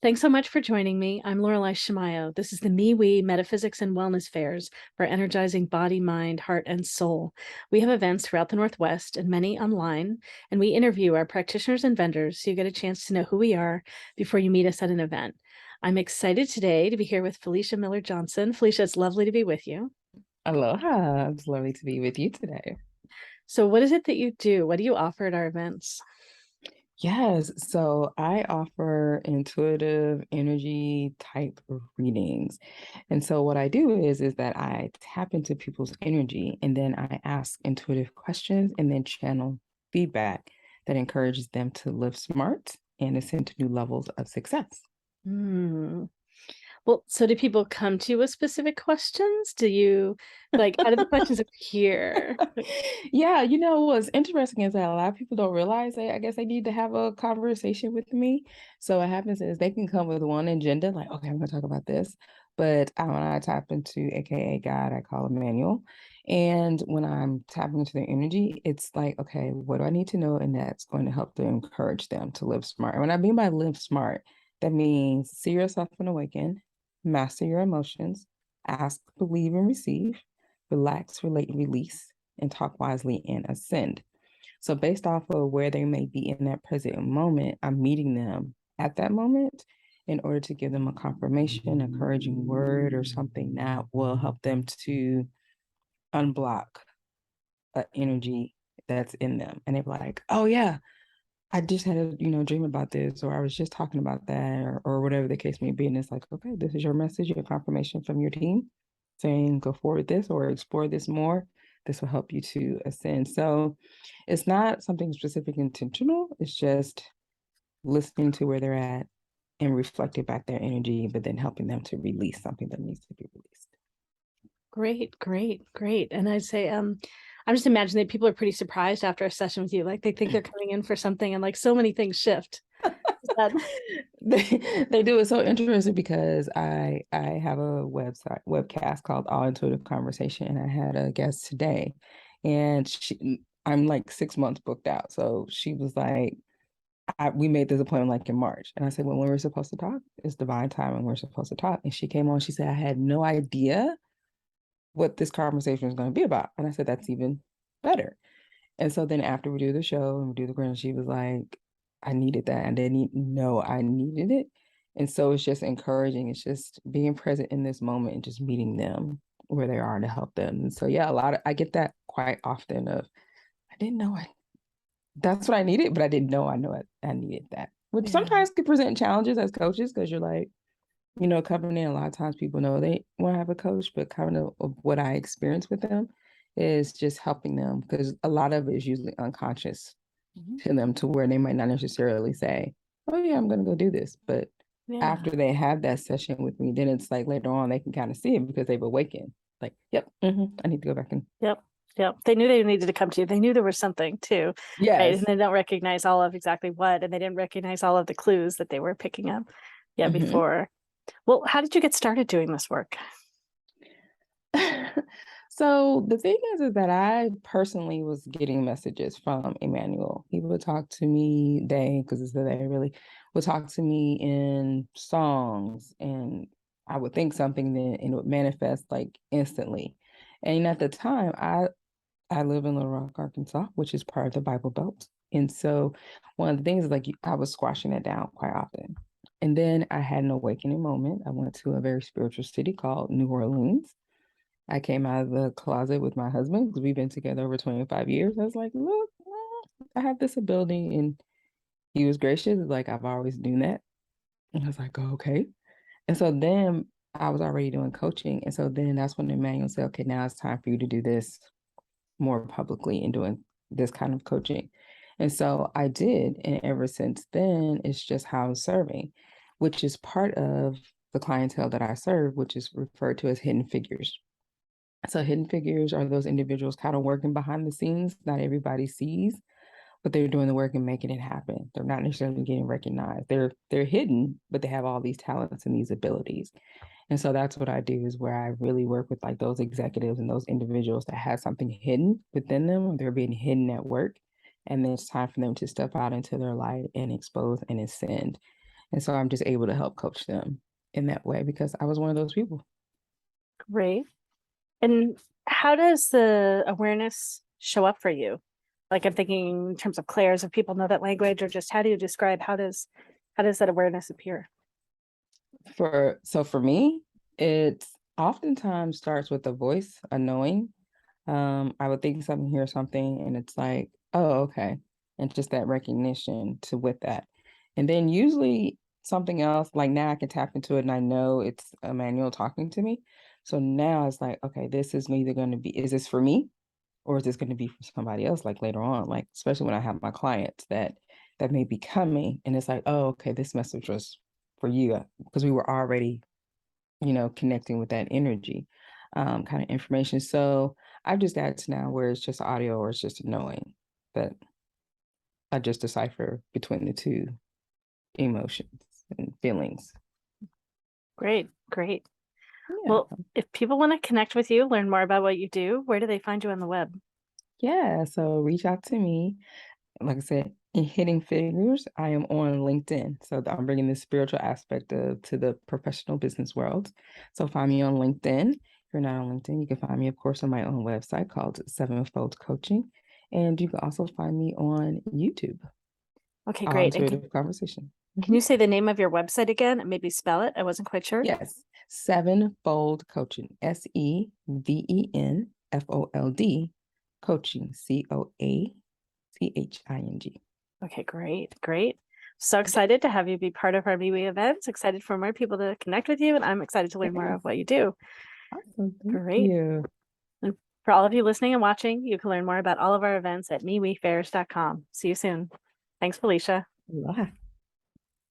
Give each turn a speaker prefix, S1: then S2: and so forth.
S1: Thanks so much for joining me. I'm Lorelei Shimayo. This is the MeWe Metaphysics and Wellness Fairs for energizing body, mind, heart, and soul. We have events throughout the Northwest and many online, and we interview our practitioners and vendors so you get a chance to know who we are before you meet us at an event. I'm excited today to be here with Felicia Miller Johnson. Felicia, it's lovely to be with you.
S2: Aloha. It's lovely to be with you today.
S1: So, what is it that you do? What do you offer at our events?
S2: Yes, so I offer intuitive energy type readings. And so what I do is that I tap into people's energy and then I ask intuitive questions and then channel feedback that encourages them to live smart and ascend to new levels of success.
S1: Hmm. Well, so do people come to you with specific questions? Do you how do the questions appear?
S2: Yeah, what's interesting is that a lot of people don't realize I guess they need to have a conversation with me. So what happens is they can come with one agenda, like, okay, I'm gonna talk about this. But when I tap into AKA God, I call him Manual. And when I'm tapping into their energy, it's like, okay, what do I need to know? And that's going to help to encourage them to live smart. And when I mean by live smart, that means see yourself and awaken, master your emotions, ask, believe, and receive, relax, relate, release, and talk wisely and ascend. So, based off of where they may be in that present moment, I'm meeting them at that moment in order to give them a confirmation, encouraging word, or something that will help them to unblock an energy that's in them. And they're like, oh, yeah, I just had a dream about this, or I was just talking about that, or whatever the case may be. And it's like, okay, this is your message, your confirmation from your team saying go forward this or explore this more. This will help you to ascend. So it's not something specific intentional. It's just listening to where they're at and reflecting back their energy, but then helping them to release something that needs to be released.
S1: Great, great, great. And I'd say, I'm just imagining that people are pretty surprised after a session with you. Like they think they're coming in for something and like so many things shift. Is that
S2: they do. It's so interesting because I have a webcast called All Intuitive Conversation, and I had a guest today, and I'm like 6 months booked out. So she was like, we made this appointment like in March, and I said, well, when we're supposed to talk, it's divine time, and we're supposed to talk. And she came on. She said, I had no idea what this conversation was going to be about, and I said, that's even better. And so then after we do the show and we do the grant, she was like, I needed that. I didn't know I needed it. And so it's just encouraging. It's just being present in this moment and just meeting them where they are to help them. And so yeah, I get that quite often of I didn't know that's what I needed, but I didn't know I needed that. Which
S1: yeah.
S2: sometimes could present challenges as coaches because you're like, coming in, a lot of times people know they want to have a coach, but kind of what I experience with them is just helping them because a lot of it is usually unconscious
S1: Mhm.
S2: to them to where they might not necessarily say, oh, yeah, I'm going to go do this. But
S1: Yeah.
S2: after they have that session with me, then it's like later on they can kind of see it because they've awakened. Like, yep, I need to go back and
S1: Yep. Yep. They knew they needed to come to you. They knew there was something too. Right. And
S2: yes.
S1: they don't recognize all of exactly what, and they didn't recognize all of the clues that they were picking up. Yeah,
S2: Mhm.
S1: before. Well, how did you get started doing this work?
S2: So the thing is that I personally was getting messages from Emmanuel. He would talk to me, because it's the they really would talk to me in songs, and I would think something then and it would manifest like instantly. And at the time, I live in Little Rock, Arkansas, which is part of the Bible Belt. And so one of the things is like I was squashing it down quite often. And then I had an awakening moment. I went to a very spiritual city called New Orleans. I came out of the closet with my husband because we've been together over 25 years. I was like, look, I have this ability. And he was gracious, like, I've always done that. And I was like, oh, okay. And so then I was already doing coaching. And so then that's when Emmanuel said, okay, now it's time for you to do this more publicly and doing this kind of coaching. And so I did. And ever since then, it's just how I'm serving, which is part of the clientele that I serve, which is referred to as hidden figures. So hidden figures are those individuals kind of working behind the scenes. Not everybody sees, but they're doing the work and making it happen. They're not necessarily getting recognized. They're hidden, but they have all these talents and these abilities. And so that's what I do is where I really work with like those executives and those individuals that have something hidden within them, or they're being hidden at work. And then it's time for them to step out into their light and expose and ascend. And so I'm just able to help coach them in that way because I was one of those people.
S1: Great. And how does the awareness show up for you? Like I'm thinking in terms of clairs, if people know that language, or just how do you describe how does that awareness appear?
S2: For me, it's oftentimes starts with a voice, a knowing. I would think something, hear something, and it's like, oh, okay. And just that recognition to with that. And then usually something else, like now I can tap into it and I know it's Emmanuel talking to me. So now it's like, okay, this is either going to be, is this for me or is this going to be for somebody else like later on? Like, especially when I have my clients that may be coming and it's like, oh, okay, this message was for you because we were already connecting with that energy kind of information. So I've just added to now where it's just audio or it's just knowing that I just decipher between the two emotions and feelings.
S1: Great, great.
S2: Yeah.
S1: Well, if people want to connect with you, learn more about what you do, where do they find you on the web?
S2: Yeah. So reach out to me. Like I said, in Hitting Figures, I am on LinkedIn. So I'm bringing this spiritual aspect to the professional business world. So find me on LinkedIn. If you're not on LinkedIn, you can find me, of course, on my own website called Sevenfold Coaching. And you can also find me on YouTube,
S1: Okay,
S2: All
S1: great. And
S2: Intuitive Conversation.
S1: can you
S2: Mhm.
S1: say the name of your website again and maybe spell it? I wasn't quite sure.
S2: Yes, Sevenfold Coaching, SEVENFOLD Coaching, COACHING.
S1: Okay, great, great. So excited to have you be part of our MeWe events. Excited for more people to connect with you, and I'm excited to learn more of
S2: Yes,
S1: what you do.
S2: awesome. Thank
S1: Great.
S2: you.
S1: And for all of you listening and watching, you can learn more about all of our events at MeWeFairs.com. See you soon. Thanks, Felicia.
S2: Aloha.